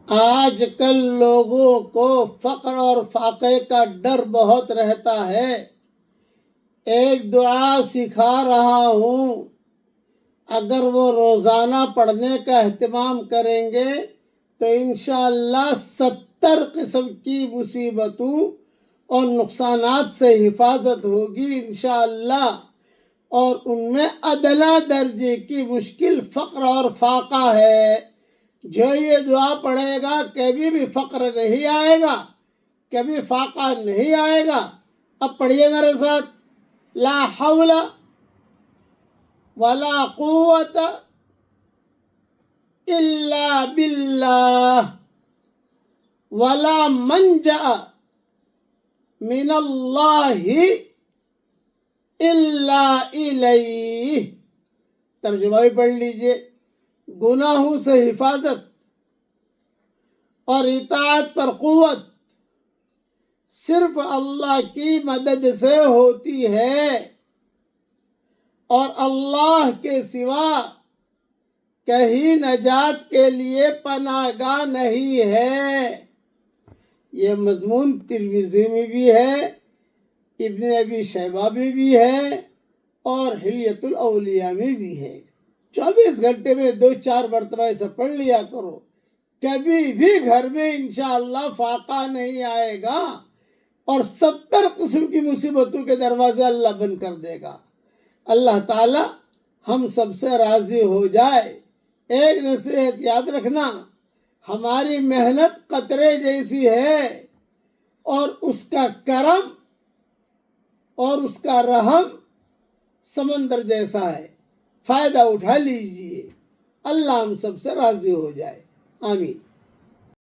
آج کل لوگوں کو فقر اور فاقے کا ڈر بہت رہتا ہے۔ ایک دعا سکھا رہا ہوں، اگر وہ روزانہ پڑھنے کا اہتمام کریں گے تو انشاءاللہ 70 قسم کی مصیبتوں اور نقصانات سے حفاظت ہوگی انشاءاللہ، اور ان میں ادنیٰ درجے کی مشکل فقر اور فاقہ ہے۔ جو یہ دعا پڑھے گا کبھی بھی فقر نہیں آئے گا، کبھی فاقہ نہیں آئے گا۔ اب پڑھیے میرے ساتھ، لا حول ولا قوت الا باللہ ولا منجأ من اللہ الا الیہ۔ ترجمہ بھی پڑھ لیجئے۔ گناہوں سے حفاظت اور اطاعت پر قوت صرف اللہ کی مدد سے ہوتی ہے، اور اللہ کے سوا کہیں نجات کے لیے پناہ گاہ نہیں ہے۔ یہ مضمون ترمذی میں بھی ہے، ابن ابی شیبہ میں بھی ہے، اور حلیۃ الاولیاء میں بھی ہے۔ 24 گھنٹے میں 2-4 مرتبہ اسے پڑھ لیا کرو، کبھی بھی گھر میں انشاءاللہ فاقہ نہیں آئے گا، اور 70 قسم کی مصیبتوں کے دروازے اللہ بند کر دے گا۔ اللہ تعالی ہم سب سے راضی ہو جائے۔ ایک نصیحت یاد رکھنا، ہماری محنت قطرے جیسی ہے، اور اس کا کرم اور اس کا رحم سمندر جیسا ہے۔ فائدہ اٹھا لیجئے، اللہ ہم سب سے راضی ہو جائے، آمین۔